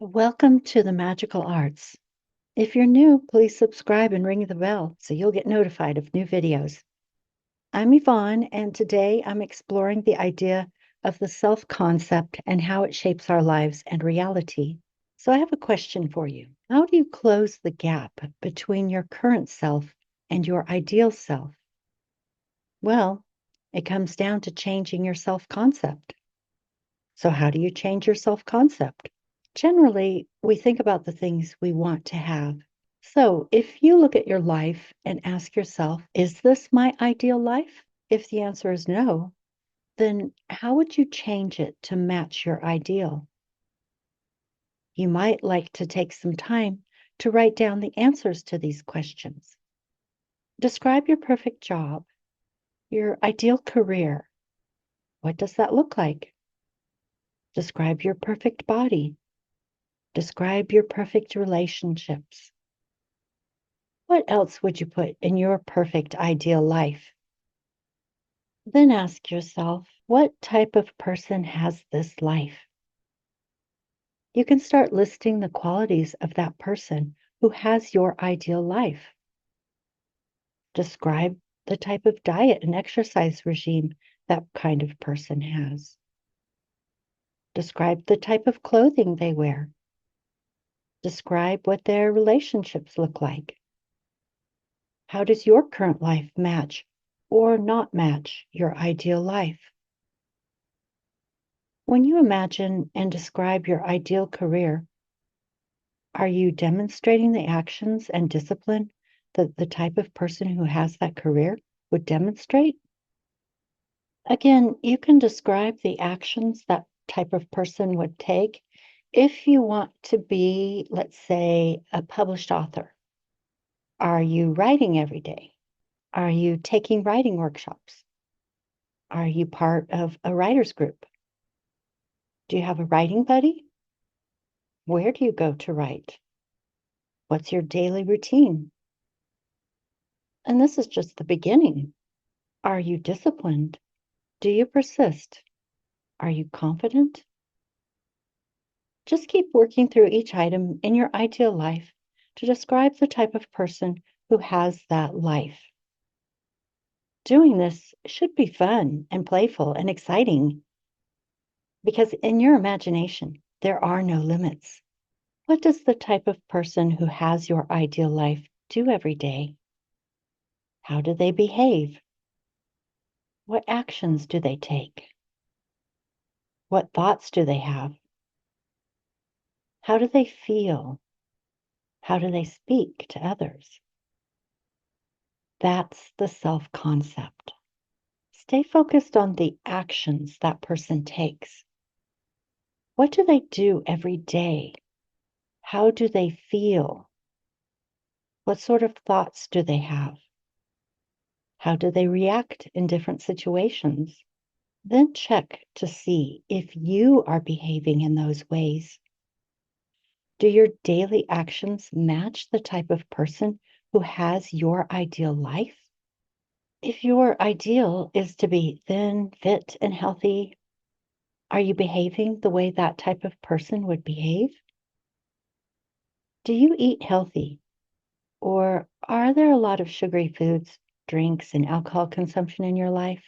Welcome to the Magical Arts. If you're new, please subscribe and ring the bell so you'll get notified of new videos. I'm Yvonne, and today I'm exploring the idea of the self concept and how it shapes our lives and reality. So, I have a question for you. How do you close the gap between your current self and your ideal self? Well, it comes down to changing your self concept. So, how do you change your self concept? Generally, we think about the things we want to have. So, if you look at your life and ask yourself, is this my ideal life? If the answer is no, then how would you change it to match your ideal? You might like to take some time to write down the answers to these questions. Describe your perfect job, your ideal career. What does that look like? Describe your perfect body. Describe your perfect relationships. What else would you put in your perfect ideal life? Then ask yourself, what type of person has this life? You can start listing the qualities of that person who has your ideal life. Describe the type of diet and exercise regime that kind of person has. Describe the type of clothing they wear. Describe what their relationships look like. How does your current life match or not match your ideal life? When you imagine and describe your ideal career, are you demonstrating the actions and discipline that the type of person who has that career would demonstrate? Again, you can describe the actions that type of person would take if you want to be, let's say, a published author. Are you writing every day? Are you taking writing workshops? Are you part of a writer's group? Do you have a writing buddy? Where do you go to write? What's your daily routine? And this is just the beginning. Are you disciplined? Do you persist? Are you confident? Just keep working through each item in your ideal life to describe the type of person who has that life. Doing this should be fun and playful and exciting because in your imagination, there are no limits. What does the type of person who has your ideal life do every day? How do they behave? What actions do they take? What thoughts do they have? How do they feel? How do they speak to others? That's the self-concept. Stay focused on the actions that person takes. What do they do every day? How do they feel? What sort of thoughts do they have? How do they react in different situations? Then check to see if you are behaving in those ways. Do your daily actions match the type of person who has your ideal life? If your ideal is to be thin, fit, and healthy, are you behaving the way that type of person would behave? Do you eat healthy? Or are there a lot of sugary foods, drinks, and alcohol consumption in your life?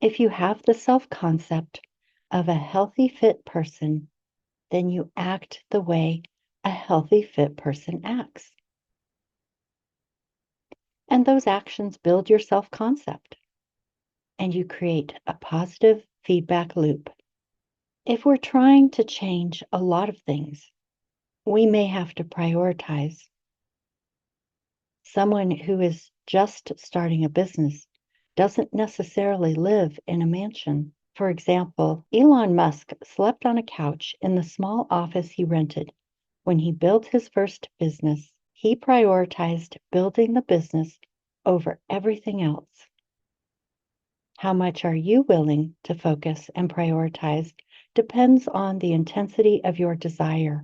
If you have the self concept of a healthy, fit person, then you act the way a healthy, fit person acts. And those actions build your self concept, and you create a positive feedback loop. If we're trying to change a lot of things, we may have to prioritize. Someone who is just starting a business doesn't necessarily live in a mansion. For example, Elon Musk slept on a couch in the small office he rented when he built his first business. He prioritized building the business over everything else. How much are you willing to focus and prioritize depends on the intensity of your desire.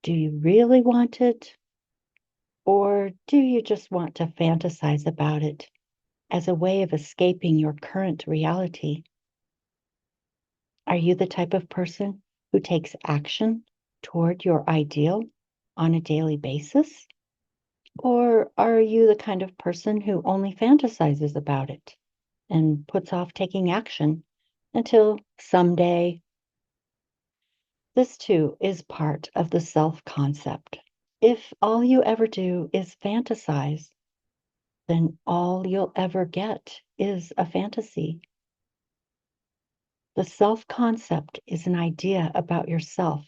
Do you really want it? Or do you just want to fantasize about it as a way of escaping your current reality? Are you the type of person who takes action toward your ideal on a daily basis? Or are you the kind of person who only fantasizes about it and puts off taking action until someday? This too is part of the self-concept. If all you ever do is fantasize, then all you'll ever get is a fantasy. The self-concept is an idea about yourself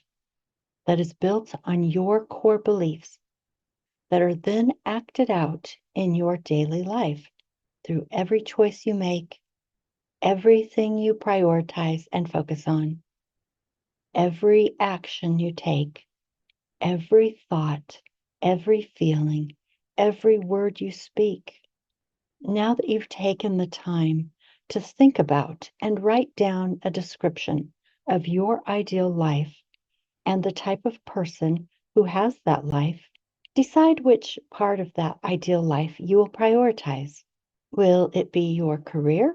that is built on your core beliefs that are then acted out in your daily life through every choice you make, everything you prioritize and focus on, every action you take, every thought, every feeling, every word you speak. Now that you've taken the time to think about and write down a description of your ideal life and the type of person who has that life, decide which part of that ideal life you will prioritize. Will it be your career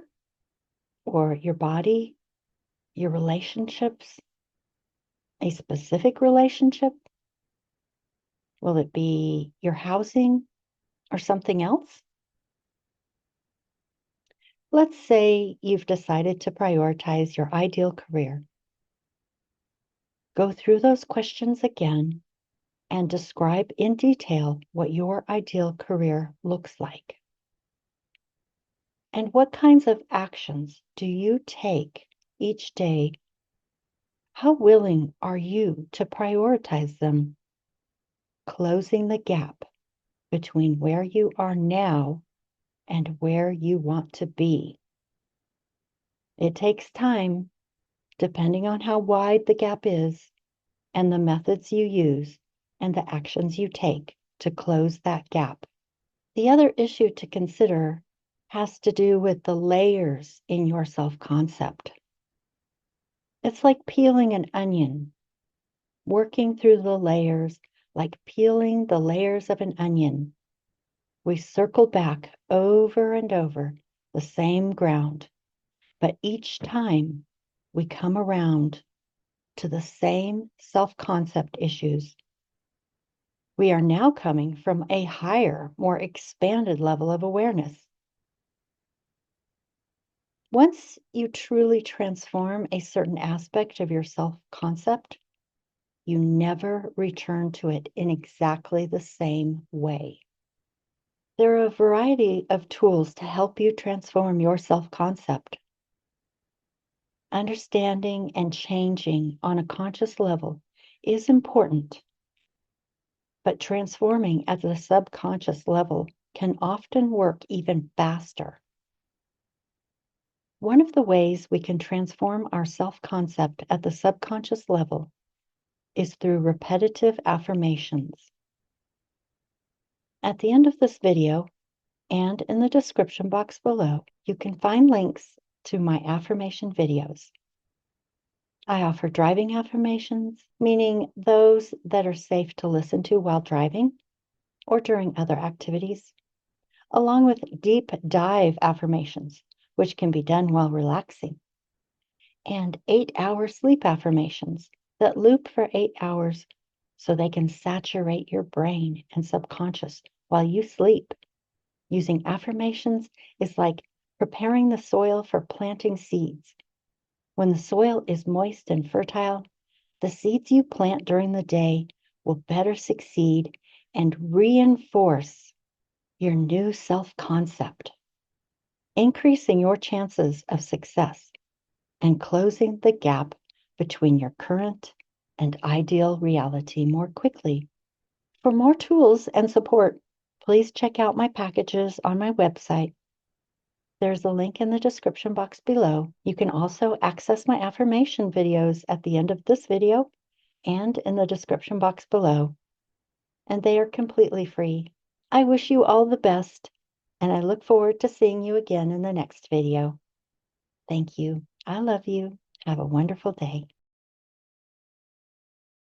or your body, your relationships, a specific relationship? Will it be your housing or something else? Let's say you've decided to prioritize your ideal career. Go through those questions again and describe in detail what your ideal career looks like. And what kinds of actions do you take each day? How willing are you to prioritize them? Closing the gap between where you are now and where you want to be. It takes time, depending on how wide the gap is and the methods you use and the actions you take to close that gap. The other issue to consider has to do with the layers in your self-concept. It's like peeling an onion, working through the layers, like peeling the layers of an onion. We circle back over and over the same ground, but each time we come around to the same self-concept issues. We are now coming from a higher, more expanded level of awareness. Once you truly transform a certain aspect of your self-concept, you never return to it in exactly the same way. There are a variety of tools to help you transform your self-concept. Understanding and changing on a conscious level is important, but transforming at the subconscious level can often work even faster. One of the ways we can transform our self-concept at the subconscious level is through repetitive affirmations. At the end of this video and in the description box below, you can find links to my affirmation videos. I offer driving affirmations, meaning those that are safe to listen to while driving or during other activities, along with deep dive affirmations, which can be done while relaxing, and 8-hour sleep affirmations that loop for 8 hours so they can saturate your brain and subconscious while you sleep. Using affirmations is like preparing the soil for planting seeds. When the soil is moist and fertile, the seeds you plant during the day will better succeed and reinforce your new self-concept, increasing your chances of success and closing the gap between your current and ideal reality more quickly. For more tools and support, please check out my packages on my website. There's a link in the description box below. You can also access my affirmation videos at the end of this video and in the description box below, and they are completely free. I wish you all the best, and I look forward to seeing you again in the next video. Thank you. I love you. Have a wonderful day.